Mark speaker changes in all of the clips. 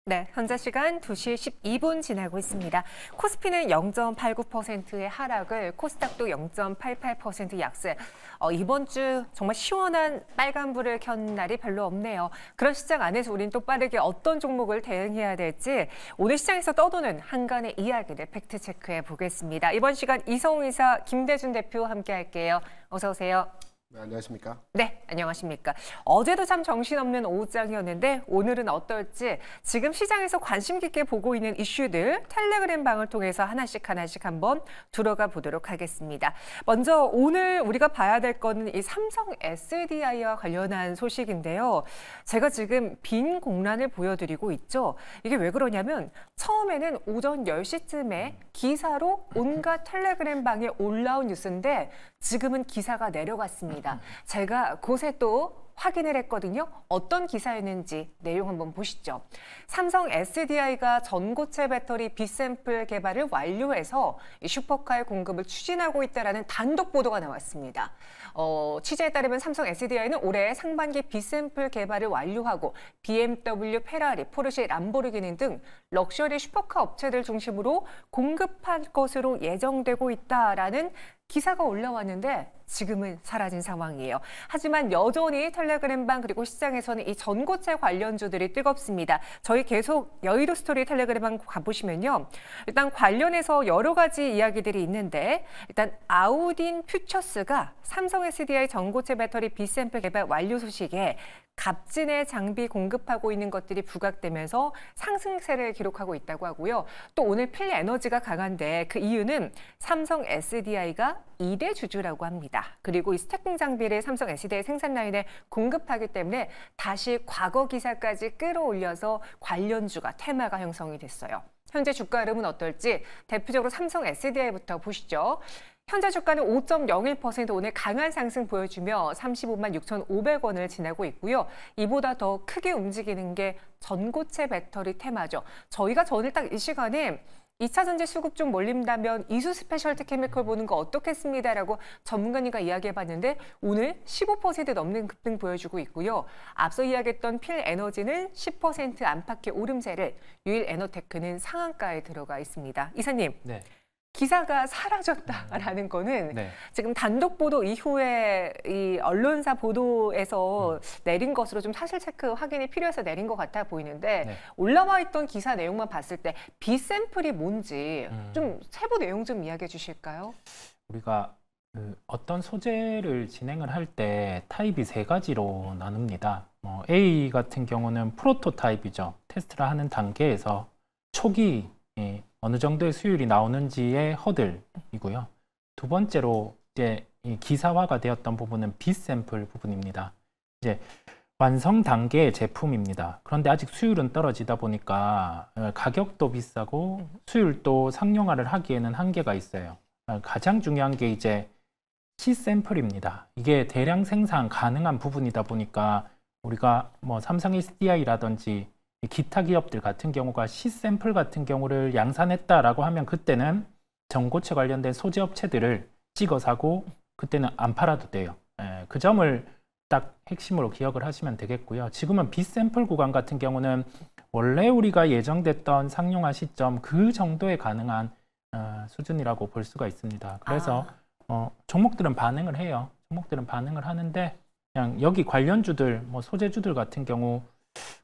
Speaker 1: 네, 현재 시간 2시 12분 지나고 있습니다. 코스피는 0.89%의 하락을, 코스닥도 0.88% 약세. 이번 주 정말 시원한 빨간불을 켠 날이 별로 없네요. 그런 시장 안에서 우린 또 빠르게 어떤 종목을 대응해야 될지 오늘 시장에서 떠도는 한간의 이야기를 팩트체크해 보겠습니다. 이번 시간 이성우 이사, 김대준 대표 함께 할게요. 어서 오세요.
Speaker 2: 네, 안녕하십니까?
Speaker 1: 네, 안녕하십니까. 어제도 참 정신없는 오후장이었는데 오늘은 어떨지 지금 시장에서 관심 깊게 보고 있는 이슈들 텔레그램 방을 통해서 하나씩 한번 들어가 보도록 하겠습니다. 먼저 오늘 우리가 봐야 될 거는 이 삼성 SDI와 관련한 소식인데요. 제가 지금 빈 공란을 보여드리고 있죠. 이게 왜 그러냐면 처음에는 오전 10시쯤에 기사로 온갖 텔레그램 방에 올라온 뉴스인데 지금은 기사가 내려갔습니다. 제가 곳에 또 확인을 했거든요. 어떤 기사였는지 내용 한번 보시죠. 삼성 SDI가 전고체 배터리 B샘플 개발을 완료해서 슈퍼카의 공급을 추진하고 있다는 단독 보도가 나왔습니다. 취재에 따르면 삼성 SDI는 올해 상반기 B샘플 개발을 완료하고 BMW, 페라리, 포르쉐, 람보르기니 등 럭셔리 슈퍼카 업체들 중심으로 공급할 것으로 예정되고 있다라는 기사가 올라왔는데 지금은 사라진 상황이에요. 하지만 여전히 텔레그램방 그리고 시장에서는 이 전고체 관련주들이 뜨겁습니다. 저희 계속 여의도 스토리 텔레그램방 가보시면요. 일단 관련해서 여러 가지 이야기들이 있는데 일단 아우딘 퓨처스가 삼성 SDI 전고체 배터리 B샘플 개발 완료 소식에 값진의 장비 공급하고 있는 것들이 부각되면서 상승세를 기록하고 있다고 하고요. 또 오늘 필에너지가 강한데 그 이유는 삼성 SDI가 2대 주주라고 합니다. 그리고 이 스태킹 장비를 삼성 SDI 생산 라인에 공급하기 때문에 다시 과거 기사까지 끌어올려서 관련주가 테마가 형성이 됐어요. 현재 주가 흐름은 어떨지 대표적으로 삼성 SDI부터 보시죠. 현재 주가는 5.01% 오늘 강한 상승 보여주며 35만 6,500원을 지나고 있고요. 이보다 더 크게 움직이는 게 전고체 배터리 테마죠. 저희가 오늘 딱 이 시간에 2차 전지 수급 좀 몰린다면 이수 스페셜티 케미컬 보는 거 어떻겠습니다라고 전문가님과 이야기해봤는데 오늘 15% 넘는 급등 보여주고 있고요. 앞서 이야기했던 필에너지는 10% 안팎의 오름세를, 유일에너테크는 상한가에 들어가 있습니다. 이사님. 네. 기사가 사라졌다라는 거는 지금 단독 보도 이후에 이 언론사 보도에서 내린 것으로 좀 사실 체크 확인이 필요해서 내린 것 같아 보이는데 올라와 있던 기사 내용만 봤을 때 B샘플이 뭔지 좀 세부 내용 좀 이야기해 주실까요?
Speaker 3: 우리가 어떤 소재를 진행을 할 때 타입이 세 가지로 나눕니다. A 같은 경우는 프로토타입이죠. 테스트를 하는 단계에서 초기 어느 정도의 수율이 나오는지의 허들이고요. 두 번째로 이제 기사화가 되었던 부분은 B샘플 부분입니다. 이제 완성 단계의 제품입니다. 그런데 아직 수율은 떨어지다 보니까 가격도 비싸고 수율도 상용화를 하기에는 한계가 있어요. 가장 중요한 게 이제 C샘플입니다. 이게 대량 생산 가능한 부분이다 보니까 우리가 뭐 삼성 SDI라든지 기타 기업들 같은 경우가 C샘플 같은 경우를 양산했다라고 하면 그때는 전고체 관련된 소재 업체들을 찍어 사고 그때는 안 팔아도 돼요. 그 점을 딱 핵심으로 기억을 하시면 되겠고요. 지금은 B샘플 구간 같은 경우는 원래 우리가 예정됐던 상용화 시점 그 정도에 가능한 수준이라고 볼 수가 있습니다. 그래서 종목들은 반응을 해요. 종목들은 반응을 하는데 그냥 여기 관련주들, 뭐 소재주들 같은 경우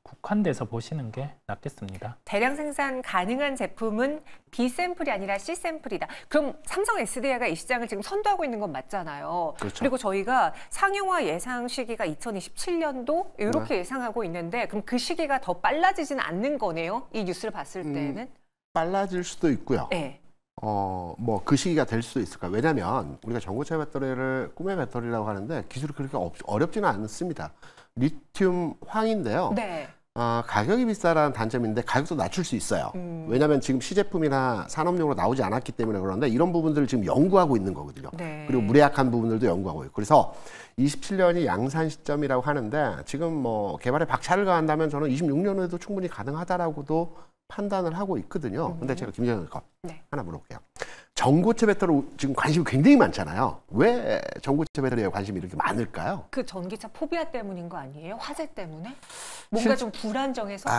Speaker 3: 국한돼서 보시는 게 낫겠습니다.
Speaker 1: 대량 생산 가능한 제품은 B샘플이 아니라 C샘플이다. 그럼 삼성 SDI가 이 시장을 지금 선도하고 있는 건 맞잖아요. 그렇죠. 그리고 저희가 상용화 예상 시기가 2027년도 이렇게 예상하고 있는데 그럼 그 시기가 더 빨라지지는 않는 거네요? 이 뉴스를 봤을 때는?
Speaker 2: 빨라질 수도 있고요. 네. 뭐 그 시기가 될 수도 있을까. 왜냐하면 우리가 전고체 배터리를 꿈의 배터리라고 하는데 기술이 그렇게 어렵지는 않습니다. 리튬 황인데요. 네. 가격이 비싸라는 단점인데 가격도 낮출 수 있어요. 왜냐하면 지금 시제품이나 산업용으로 나오지 않았기 때문에 그런데 이런 부분들을 지금 연구하고 있는 거거든요. 네. 그리고 무례약한 부분들도 연구하고 있고. 그래서 27년이 양산 시점이라고 하는데 지금 뭐 개발에 박차를 가한다면 저는 26년에도 충분히 가능하다라고도 판단을 하고 있거든요. 근데 제가 김정현 거 하나 물어볼게요. 전고체 배터리 지금 관심이 굉장히 많잖아요. 왜 전고체 배터리에 관심이 이렇게 많을까요?
Speaker 1: 그 전기차 포비아 때문인 거 아니에요? 화재 때문에? 뭔가 좀 불안정해서?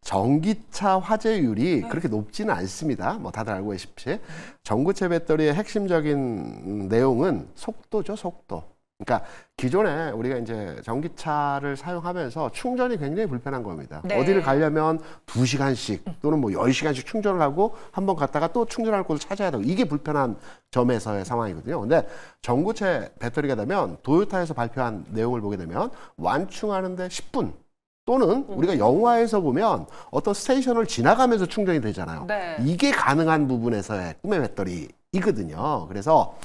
Speaker 2: 전기차 화재율이 그렇게 높지는 않습니다. 뭐 다들 알고 계시피 전고체 배터리의 핵심적인 내용은 속도죠, 속도. 그러니까 기존에 우리가 이제 전기차를 사용하면서 충전이 굉장히 불편한 겁니다. 어디를 가려면 2시간씩 또는 뭐 10시간씩 충전을 하고 한번 갔다가 또 충전할 곳을 찾아야 되고 이게 불편한 점에서의 상황이거든요. 근데 전고체 배터리가 되면 도요타에서 발표한 내용을 보게 되면 완충하는데 10분 또는 우리가 영화에서 보면 어떤 스테이션을 지나가면서 충전이 되잖아요. 이게 가능한 부분에서의 꿈의 배터리이거든요. 그래서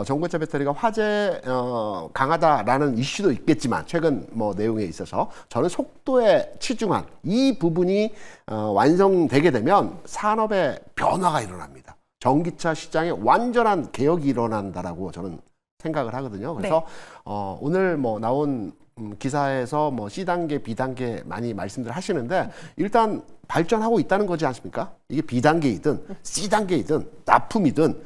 Speaker 2: 전고체 배터리가 화재 강하다라는 이슈도 있겠지만 최근 뭐 내용에 있어서 저는 속도에 치중한 이 부분이 완성되게 되면 산업의 변화가 일어납니다. 전기차 시장에 완전한 개혁이 일어난다라고 저는 생각을 하거든요. 그래서 오늘 뭐 나온 기사에서 뭐 C단계, B단계 많이 말씀들 하시는데 일단 발전하고 있다는 거지 않습니까? 이게 B단계이든 C단계이든 납품이든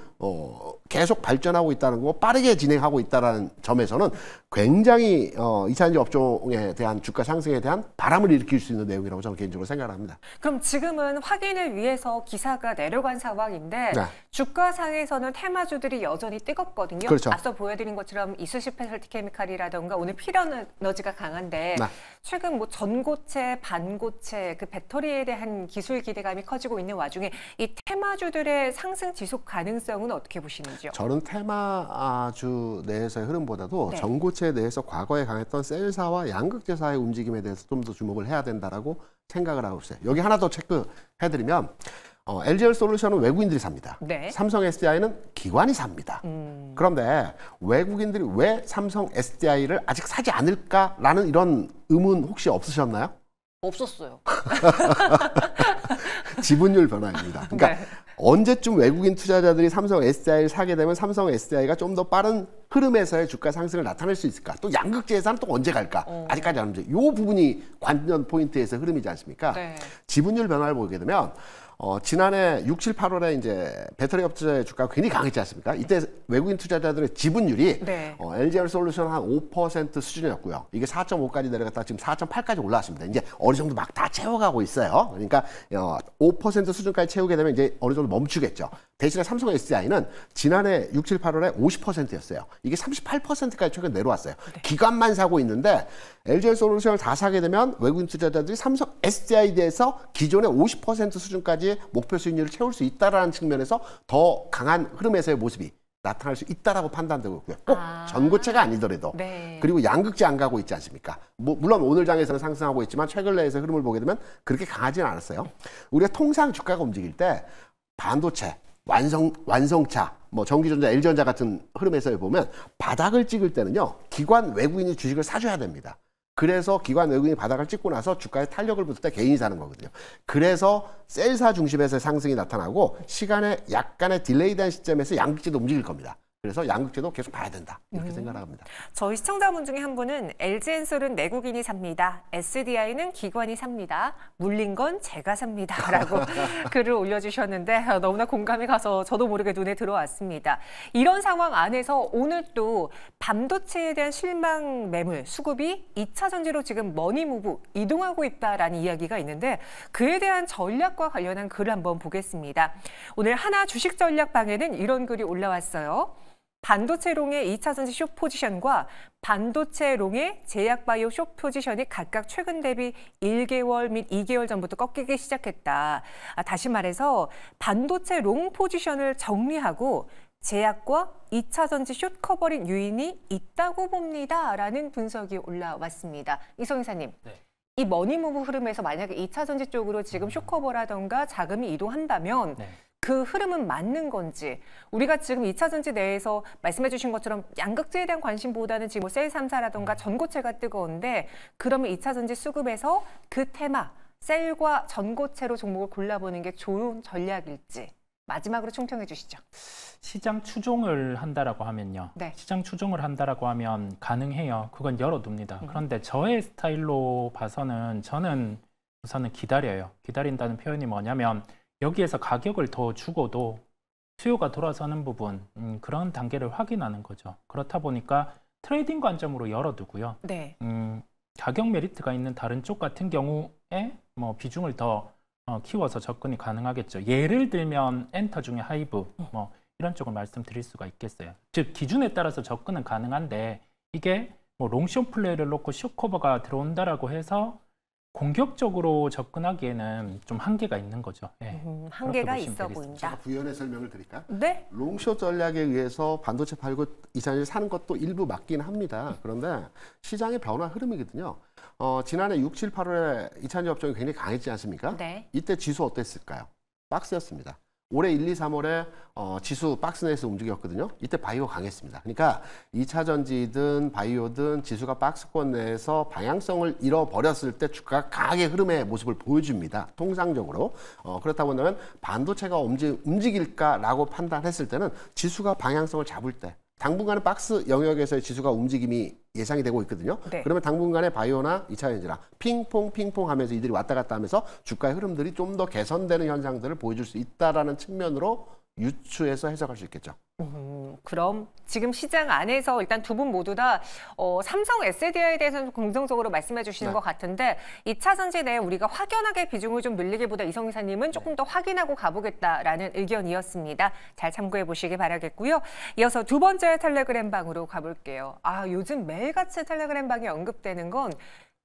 Speaker 2: 계속 발전하고 있다는 거, 빠르게 진행하고 있다는 점에서는 굉장히 2차전지 업종에 대한 주가 상승에 대한 바람을 일으킬 수 있는 내용이라고 저는 개인적으로 생각을 합니다.
Speaker 1: 그럼 지금은 확인을 위해서 기사가 내려간 상황인데 주가상에서는 테마주들이 여전히 뜨겁거든요.
Speaker 2: 그렇죠.
Speaker 1: 앞서 보여드린 것처럼 이쑤시 스페셜티 케미칼이라던가 오늘 필에너지가 강한데 최근 뭐 전고체, 반고체 그 배터리에 대한 기술 기대감이 커지고 있는 와중에 이 테마주들의 상승 지속 가능성은 어떻게 보시는지요?
Speaker 2: 저는 테마주 내에서의 흐름보다도 전고체에 대해서 과거에 강했던 셀사와 양극재사의 움직임에 대해서 좀 더 주목을 해야 된다라고 생각을 하고 있어요. 여기 하나 더 체크해드리면 LGsol루션은 외국인들이 삽니다. 삼성 SDI는 기관이 삽니다. 그런데 외국인들이 왜 삼성 SDI를 아직 사지 않을까라는 이런 의문 혹시 없으셨나요?
Speaker 1: 없었어요.
Speaker 2: 지분율 변화입니다. 그러니까 언제쯤 외국인 투자자들이 삼성 SDI를 사게 되면 삼성 SDI가 좀 더 빠른 흐름에서의 주가 상승을 나타낼 수 있을까? 또 양극재에서는 또 언제 갈까? 아직까지 안 움직여. 이 부분이 관전 포인트에서 흐름이지 않습니까? 지분율 변화를 보게 되면 지난해 6, 7, 8월에 이제 배터리 업체의 주가가 굉장히 강했지 않습니까? 이때 외국인 투자자들의 지분율이 LGsol루션 한 5% 수준이었고요. 이게 4.5까지 내려갔다가 지금 4.8까지 올라왔습니다. 이제 어느 정도 막 다 채워가고 있어요. 그러니까 5% 수준까지 채우게 되면 이제 어느 정도 멈추겠죠. 대신에 삼성 SDI는 지난해 6, 7, 8월에 50%였어요. 이게 38%까지 최근 내려왔어요. 기관만 사고 있는데 LGsol루션을 다 사게 되면 외국인 투자자들이 삼성 SDI에 대해서 기존의 50% 수준까지 목표 수익률을 채울 수 있다는 측면에서 더 강한 흐름에서의 모습이 나타날 수 있다라고 판단되고 있고요. 꼭 전고체가 아니더라도 그리고 양극재 안 가고 있지 않습니까? 물론 오늘 장에서는 상승하고 있지만 최근 내에서 흐름을 보게 되면 그렇게 강하지는 않았어요. 우리가 통상 주가가 움직일 때 반도체, 완성차, 뭐 전기전자, LG전자 같은 흐름에서 보면 바닥을 찍을 때는요. 기관 외국인이 주식을 사줘야 됩니다. 그래서 기관 외국인이 바닥을 찍고 나서 주가에 탄력을 붙을 때 개인이 사는 거거든요. 그래서 셀사 중심에서 상승이 나타나고 시간에 약간의 딜레이된 시점에서 양극재도 움직일 겁니다. 그래서 양극재도 계속 봐야 된다. 이렇게 생각을 합니다.
Speaker 1: 저희 시청자분 중에 한 분은 LG엔솔은 내국인이 삽니다. SDI는 기관이 삽니다. 물린 건 제가 삽니다. 라고 글을 올려주셨는데 너무나 공감이 가서 저도 모르게 눈에 들어왔습니다. 이런 상황 안에서 오늘 또 반도체에 대한 실망 매물, 수급이 2차 전지로 지금 머니무브 이동하고 있다라는 이야기가 있는데 그에 대한 전략과 관련한 글을 한번 보겠습니다. 오늘 하나 주식 전략방에는 이런 글이 올라왔어요. 반도체롱의 2차 전지 숏 포지션과 반도체롱의 제약바이오 숏 포지션이 각각 최근 대비 1개월 및 2개월 전부터 꺾이기 시작했다. 다시 말해서 반도체 롱 포지션을 정리하고 제약과 2차 전지 숏 커버링 요인이 있다고 봅니다. 라는 분석이 올라왔습니다. 이성 이사님. 이 머니무브 흐름에서 만약에 2차 전지 쪽으로 지금 숏 커버라던가 자금이 이동한다면 그 흐름은 맞는 건지 우리가 지금 2차 전지 내에서 말씀해 주신 것처럼 양극재에 대한 관심보다는 지금 셀 3사라던가 전고체가 뜨거운데 그러면 2차 전지 수급에서 그 테마 셀과 전고체로 종목을 골라보는 게 좋은 전략일지 마지막으로 총평해 주시죠.
Speaker 3: 시장 추종을 한다라고 하면요. 시장 추종을 한다라고 하면 가능해요. 그건 열어둡니다. 그런데 저의 스타일로 봐서는 저는 우선은 기다려요. 기다린다는 표현이 뭐냐면 여기에서 가격을 더 주고도 수요가 돌아서는 부분, 그런 단계를 확인하는 거죠. 그렇다 보니까 트레이딩 관점으로 열어두고요.
Speaker 1: 네.
Speaker 3: 가격 메리트가 있는 다른 쪽 같은 경우에 뭐 비중을 더 키워서 접근이 가능하겠죠. 예를 들면 엔터 중에 하이브 뭐 이런 쪽을 말씀드릴 수가 있겠어요. 즉 기준에 따라서 접근은 가능한데 이게 뭐 롱숏 플레이를 놓고 숏커버가 들어온다라고 해서 공격적으로 접근하기에는 좀 한계가 있는 거죠. 예.
Speaker 1: 한계가 있어 보인다.
Speaker 2: 제가 부연의 설명을 드릴까요?
Speaker 1: 네.
Speaker 2: 롱숏 전략에 의해서 반도체 팔고 이차전지 사는 것도 일부 맞긴 합니다. 그런데 시장의 변화 흐름이거든요. 지난해 6, 7, 8월에 이차전지 업종이 굉장히 강했지 않습니까?
Speaker 1: 네.
Speaker 2: 이때 지수 어땠을까요? 박스였습니다. 올해 1, 2, 3월에 지수 박스 내에서 움직였거든요. 이때 바이오 강했습니다. 그러니까 2차 전지든 바이오든 지수가 박스권 내에서 방향성을 잃어버렸을 때 주가가 강하게 흐름의 모습을 보여줍니다. 통상적으로. 그렇다 보면 반도체가 움직일까라고 판단했을 때는 지수가 방향성을 잡을 때 당분간은 박스 영역에서의 지수가 움직임이 예상이 되고 있거든요.
Speaker 1: 네.
Speaker 2: 그러면 당분간에 바이오나 2차 전지나 핑퐁 하면서 이들이 왔다 갔다 하면서 주가의 흐름들이 좀 더 개선되는 현상들을 보여줄 수 있다라는 측면으로 유추해서 해석할 수 있겠죠.
Speaker 1: 그럼 지금 시장 안에서 일단 두 분 모두 다 삼성 SDI에 대해서는 긍정적으로 말씀해 주시는 것 같은데 2차 전지 내에 우리가 확연하게 비중을 좀 늘리기보다 이성 이사님은 조금 더 확인하고 가보겠다라는 의견이었습니다. 잘 참고해 보시기 바라겠고요. 이어서 두 번째 텔레그램 방으로 가볼게요. 요즘 매일같이 텔레그램 방이 언급되는 건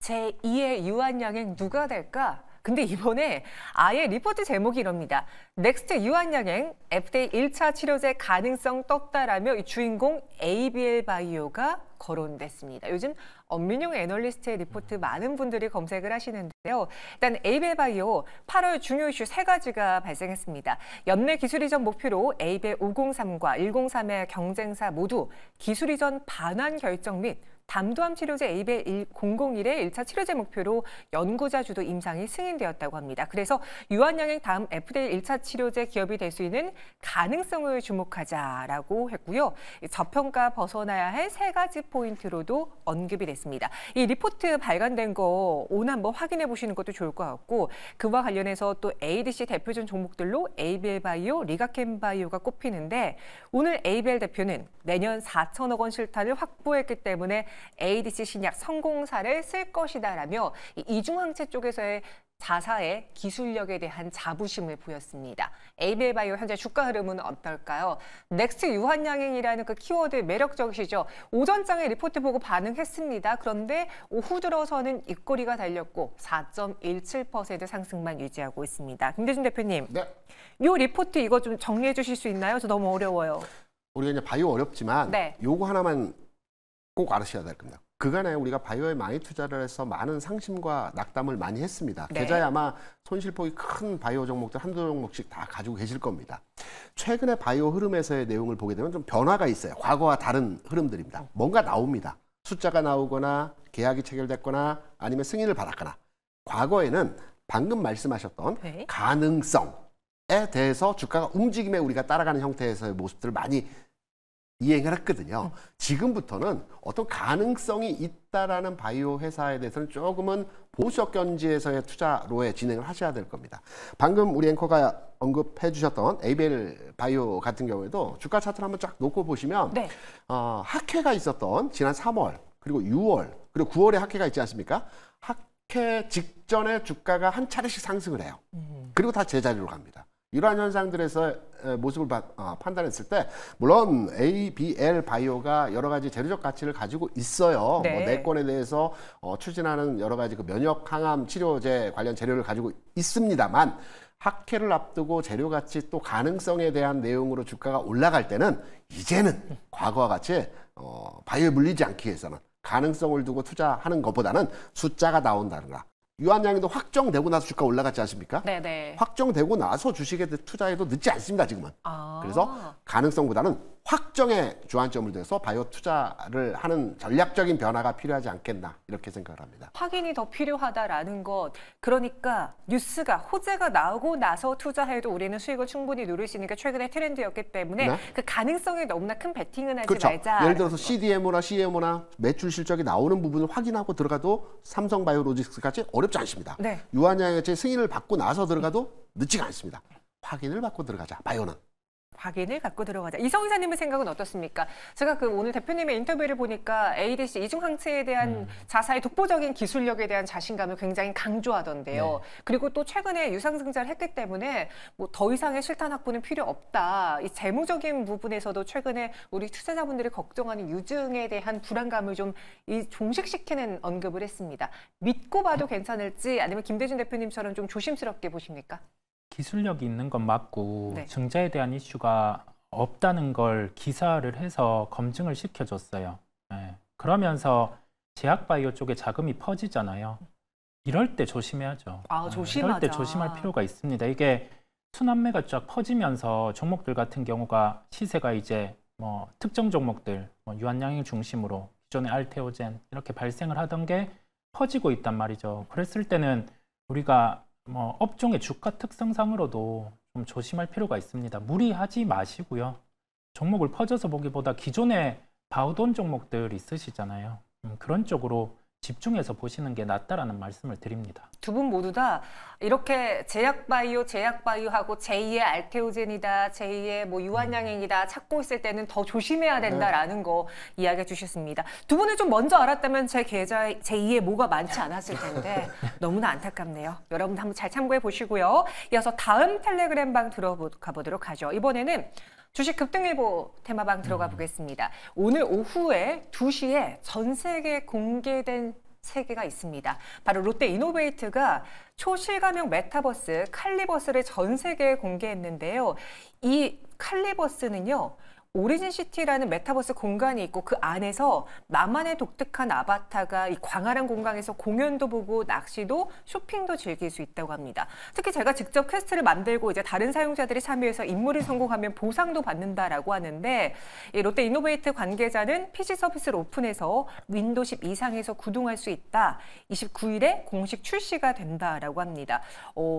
Speaker 1: 제2의 유한양행 누가 될까? 근데 이번에 아예 리포트 제목이 이럽니다. 넥스트 유한양행 FDA 1차 치료제 가능성 떴다라며 이 주인공 ABL 바이오가 거론됐습니다. 요즘 엄민용 애널리스트의 리포트 많은 분들이 검색을 하시는데요. 일단 ABL 바이오 8월 중요 이슈 3가지가 발생했습니다. 연내 기술 이전 목표로 ABL 503과 103의 경쟁사 모두 기술 이전 반환 결정 및 담도암 치료제 ABL 001의 1차 치료제 목표로 연구자 주도 임상이 승인되었다고 합니다. 그래서 유한양행 다음 FDA 1차 치료제 기업이 될 수 있는 가능성을 주목하자라고 했고요. 저평가 벗어나야 할 3가지 포인트로도 언급이 됐습니다. 이 리포트 발간된 거 오늘 한번 확인해 보시는 것도 좋을 것 같고 그와 관련해서 또 ADC 대표적 종목들로 ABL 바이오, 리가켄 바이오가 꼽히는데 오늘 ABL 대표는 내년 4천억 원 실탄을 확보했기 때문에 ADC 신약 성공사를 쓸 것이다라며 이중항체 쪽에서의 자사의 기술력에 대한 자부심을 보였습니다. ABL 바이오 현재 주가 흐름은 어떨까요? 넥스트 유한양행이라는 그 키워드 매력적이시죠? 오전장에 리포트 보고 반응했습니다. 그런데 오후 들어서는 입꼬리가 달렸고 4.17% 상승만 유지하고 있습니다. 김대중 대표님,
Speaker 2: 네.
Speaker 1: 이 리포트 이거 좀 정리해 주실 수 있나요? 저 너무 어려워요.
Speaker 2: 우리가 이제 바이오 어렵지만
Speaker 1: 네.
Speaker 2: 요거 하나만 꼭 알으셔야 될 겁니다. 그간에 우리가 바이오에 많이 투자를 해서 많은 상심과 낙담을 많이 했습니다.
Speaker 1: 네.
Speaker 2: 계좌에 아마 손실폭이 큰 바이오 종목들 한두 종목씩 다 가지고 계실 겁니다. 최근에 바이오 흐름에서의 내용을 보게 되면 좀 변화가 있어요. 과거와 다른 흐름들입니다. 뭔가 나옵니다. 숫자가 나오거나 계약이 체결됐거나 아니면 승인을 받았거나 과거에는 방금 말씀하셨던
Speaker 1: 네.
Speaker 2: 가능성에 대해서 주가가 움직임에 우리가 따라가는 형태에서의 모습들을 많이 이행을 했거든요. 지금부터는 어떤 가능성이 있다라는 바이오 회사에 대해서는 조금은 보수적 견지에서의 투자로에 진행을 하셔야 될 겁니다. 방금 우리 앵커가 언급해 주셨던 ABL 바이오 같은 경우에도 주가 차트를 한번 쫙 놓고 보시면
Speaker 1: 네.
Speaker 2: 학회가 있었던 지난 3월 그리고 6월 그리고 9월에 학회가 있지 않습니까? 학회 직전에 주가가 한 차례씩 상승을 해요. 그리고 다 제자리로 갑니다. 이러한 현상들에서 모습을 판단했을 때 물론 ABL 바이오가 여러 가지 재료적 가치를 가지고 있어요.
Speaker 1: 네.
Speaker 2: 뭐 내권에 대해서 추진하는 여러 가지 그 면역 항암 치료제 관련 재료를 가지고 있습니다만 학회를 앞두고 재료 가치 또 가능성에 대한 내용으로 주가가 올라갈 때는 이제는 과거와 같이 바이오에 물리지 않기 위해서는 가능성을 두고 투자하는 것보다는 숫자가 나온다든가 유한양행도 확정되고 나서 주가 올라갔지 않습니까?
Speaker 1: 네네.
Speaker 2: 확정되고 나서 주식에 투자해도 늦지 않습니다, 지금은. 그래서 가능성보다는 확정에 주안점을 둬서 바이오 투자를 하는 전략적인 변화가 필요하지 않겠나 이렇게 생각을 합니다.
Speaker 1: 확인이 더 필요하다라는 것. 그러니까 뉴스가 호재가 나오고 나서 투자해도 우리는 수익을 충분히 누릴 수 있는 게 최근의 트렌드였기 때문에 네? 그 가능성에 너무나 큰 베팅은 하지
Speaker 2: 그렇죠.
Speaker 1: 말자.
Speaker 2: 예를 들어서 CDMO나 CMO나 매출 실적이 나오는 부분을 확인하고 들어가도 삼성바이오로직스까지 어렵지 않습니다. 네. 유한양의 승인을 받고 나서 들어가도 늦지가 않습니다. 확인을 받고 들어가자. 바이오는.
Speaker 1: 확인을 갖고 들어가자. 이성 이사님의 생각은 어떻습니까? 제가 그 오늘 대표님의 인터뷰를 보니까 ADC 이중항체에 대한 자사의 독보적인 기술력에 대한 자신감을 굉장히 강조하던데요. 네. 그리고 또 최근에 유상증자를 했기 때문에 뭐 더 이상의 실탄 확보는 필요 없다. 이 재무적인 부분에서도 최근에 우리 투자자분들이 걱정하는 유증에 대한 불안감을 좀 종식시키는 언급을 했습니다. 믿고 봐도 괜찮을지 아니면 김대중 대표님처럼 좀 조심스럽게 보십니까?
Speaker 3: 기술력이 있는 건 맞고
Speaker 1: 네.
Speaker 3: 증자에 대한 이슈가 없다는 걸 기사를 해서 검증을 시켜줬어요. 네. 그러면서 제약바이오 쪽에 자금이 퍼지잖아요. 이럴 때 조심해야죠.
Speaker 1: 조심하자.
Speaker 3: 이럴 때 조심할 필요가 있습니다. 이게 순환매가 쫙 퍼지면서 종목들 같은 경우가 시세가 이제 뭐 특정 종목들, 뭐 유한양행 중심으로 기존의 알테오젠 이렇게 발생을 하던 게 퍼지고 있단 말이죠. 그랬을 때는 우리가 뭐 업종의 주가 특성상으로도 좀 조심할 필요가 있습니다. 무리하지 마시고요. 종목을 퍼져서 보기보다 기존에 봐오던 종목들 있으시잖아요. 그런 쪽으로 집중해서 보시는 게 낫다라는 말씀을 드립니다.
Speaker 1: 두 분 모두 다 이렇게 제약바이오하고 제2의 알테오젠이다, 제2의 뭐 유한양행이다 찾고 있을 때는 더 조심해야 된다라는 거 이야기해 주셨습니다. 두 분을 좀 먼저 알았다면 제 계좌에 제2의 뭐가 많지 않았을 텐데 너무나 안타깝네요. 여러분 한번 잘 참고해 보시고요. 이어서 다음 텔레그램 방 들어가 보도록 하죠. 이번에는 주식 급등일보 테마방 들어가 보겠습니다. 오늘 오후에 2시에 전 세계에 공개된 3개가 있습니다. 바로 롯데이노베이트가 초실감형 메타버스 칼리버스를 전 세계에 공개했는데요. 이 칼리버스는요. 오리진시티라는 메타버스 공간이 있고 그 안에서 나만의 독특한 아바타가 이 광활한 공간에서 공연도 보고 낚시도 쇼핑도 즐길 수 있다고 합니다. 특히 제가 직접 퀘스트를 만들고 이제 다른 사용자들이 참여해서 임무를 성공하면 보상도 받는다라고 하는데 이 롯데 이노베이트 관계자는 PC 서비스를 오픈해서 윈도우 10 이상에서 구동할 수 있다. 29일에 공식 출시가 된다라고 합니다.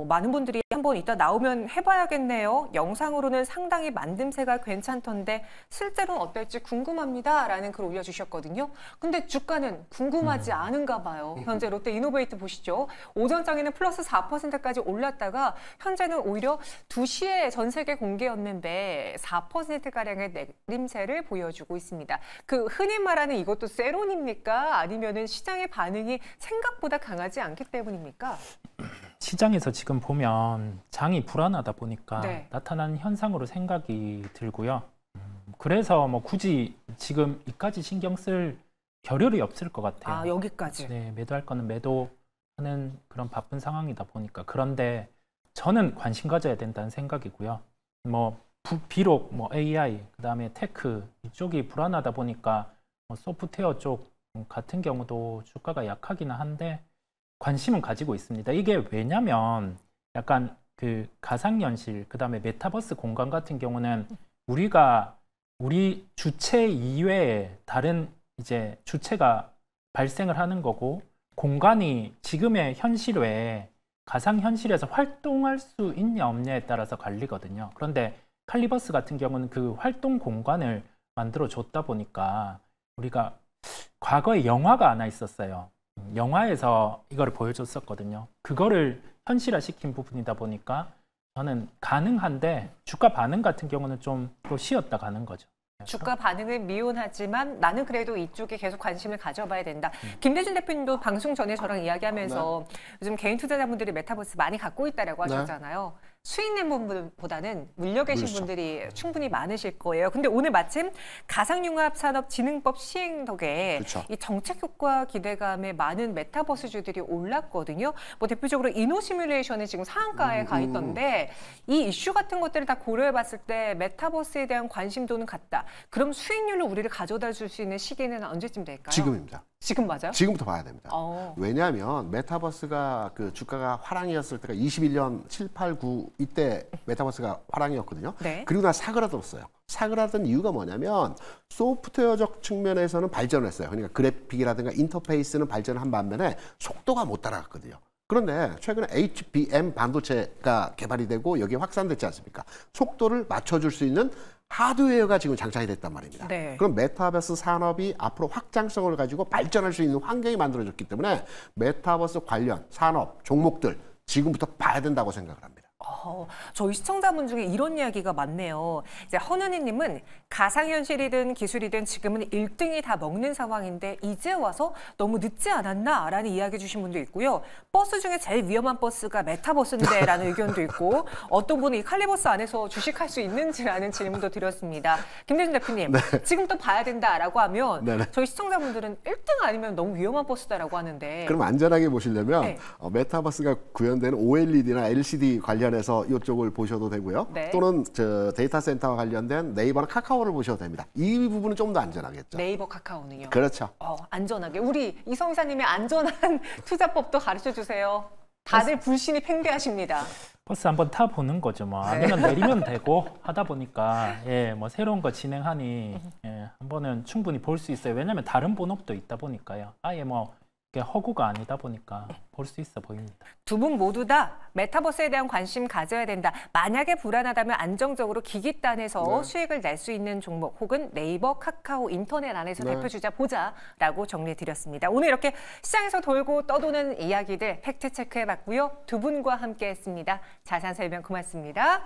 Speaker 1: 많은 분들이 한번 이따 나오면 해봐야겠네요. 영상으로는 상당히 만듦새가 괜찮던데 실제로는 어떨지 궁금합니다라는 글 올려주셨거든요. 근데 주가는 궁금하지 않은가 봐요. 현재 롯데 이노베이트 보시죠. 오전장에는 플러스 4%까지 올랐다가 현재는 오히려 2시에 전 세계 공개였는데 4%가량의 내림세를 보여주고 있습니다. 그 흔히 말하는 이것도 세론입니까? 아니면은 시장의 반응이 생각보다 강하지 않기 때문입니까?
Speaker 3: 시장에서 지금 보면 장이 불안하다 보니까
Speaker 1: 네.
Speaker 3: 나타나는 현상으로 생각이 들고요. 그래서 뭐 굳이 지금 이까지 신경 쓸 겨를이 없을 것 같아요.
Speaker 1: 여기까지.
Speaker 3: 네, 매도할 거는 매도하는 그런 바쁜 상황이다 보니까. 그런데 저는 관심 가져야 된다는 생각이고요. 뭐 비록 뭐 AI, 그다음에 테크 이쪽이 불안하다 보니까 뭐 소프트웨어 쪽 같은 경우도 주가가 약하기는 한데 관심은 가지고 있습니다. 이게 왜냐면 약간 그 가상현실, 그다음에 메타버스 공간 같은 경우는 우리 주체 이외에 다른 이제 주체가 발생을 하는 거고 공간이 지금의 현실 외에 가상현실에서 활동할 수 있냐 없냐에 따라서 갈리거든요. 그런데 칼리버스 같은 경우는 그 활동 공간을 만들어 줬다 보니까 우리가 과거에 영화가 하나 있었어요. 영화에서 이거를 보여줬었거든요. 그거를 현실화 시킨 부분이다 보니까 저는 가능한데 주가 반응 같은 경우는 좀 또 쉬었다 가는 거죠.
Speaker 1: 주가 반응은 미온하지만 나는 그래도 이쪽에 계속 관심을 가져봐야 된다. 김대중 대표님도 방송 전에 저랑 이야기하면서 요즘 개인 투자자분들이 메타버스 많이 갖고 있다라고 하셨잖아요. 수익 낸 분보다는 물려 계신 분들이 충분히 많으실 거예요. 근데 오늘 마침 가상융합산업진흥법 시행 덕에 이 정책 효과 기대감에 많은 메타버스주들이 올랐거든요. 뭐 대표적으로 이노시뮬레이션이 지금 상한가에 가 있던데 이 이슈 같은 것들을 다 고려해봤을 때 메타버스에 대한 관심도는 같다. 그럼 수익률로 우리를 가져다 줄 수 있는 시기는 언제쯤 될까요?
Speaker 2: 지금입니다.
Speaker 1: 지금 맞아요?
Speaker 2: 지금부터 봐야 됩니다.
Speaker 1: 어.
Speaker 2: 왜냐하면 메타버스가 그 주가가 화랑이었을 때가 21년 7, 8, 9 이때 메타버스가 화랑이었거든요.
Speaker 1: 네.
Speaker 2: 그리고 나 사그라들었어요. 사그라든 이유가 뭐냐면 소프트웨어적 측면에서는 발전을 했어요. 그러니까 그래픽이라든가 인터페이스는 발전을 한 반면에 속도가 못 따라갔거든요. 그런데 최근에 HBM 반도체가 개발이 되고 여기에 확산됐지 않습니까? 속도를 맞춰줄 수 있는 하드웨어가 지금 장착이 됐단 말입니다.
Speaker 1: 네.
Speaker 2: 그럼 메타버스 산업이 앞으로 확장성을 가지고 발전할 수 있는 환경이 만들어졌기 때문에 메타버스 관련 산업 종목들 지금부터 봐야 된다고 생각을 합니다.
Speaker 1: 저희 시청자분 중에 이런 이야기가 많네요. 이제 헌은희님은 가상현실이든 기술이든 지금은 1등이 다 먹는 상황인데 이제 와서 너무 늦지 않았나? 라는 이야기 주신 분도 있고요. 버스 중에 제일 위험한 버스가 메타버스인데 라는 의견도 있고 어떤 분은 이 칼리버스 안에서 주식할 수 있는지라는 질문도 드렸습니다. 김대중 대표님,
Speaker 2: 네.
Speaker 1: 지금부터 봐야 된다라고 하면
Speaker 2: 네네.
Speaker 1: 저희 시청자분들은 1등 아니면 너무 위험한 버스다라고 하는데
Speaker 2: 그럼 안전하게 보시려면
Speaker 1: 네.
Speaker 2: 메타버스가 구현되는 OLED나 LCD 관련해서 이쪽을 보셔도 되고요.
Speaker 1: 네.
Speaker 2: 또는 저 데이터 센터와 관련된 네이버나 카카오를 보셔도 됩니다. 이 부분은 좀 더 안전하겠죠.
Speaker 1: 네이버 카카오는요?
Speaker 2: 그렇죠.
Speaker 1: 안전하게. 우리 이성사님의 안전한 투자법도 가르쳐 주세요. 다들 불신이 팽배하십니다.
Speaker 3: 버스 한번 타보는 거죠. 뭐 아니면 내리면 되고 하다 보니까 뭐 새로운 거 진행하니 한 번은 충분히 볼 수 있어요. 왜냐하면 다른 본업도 있다 보니까요. 아예 뭐 이게 허구가 아니다 보니까 볼 수 있어 보입니다.
Speaker 1: 두 분 모두 다 메타버스에 대한 관심 가져야 된다. 만약에 불안하다면 안정적으로 기기단에서 수익을 낼 수 있는 종목 혹은 네이버, 카카오, 인터넷 안에서 대표주자 보자라고 정리해드렸습니다. 오늘 이렇게 시장에서 돌고 떠도는 이야기들 팩트체크해봤고요. 두 분과 함께했습니다. 자세한 설명 고맙습니다.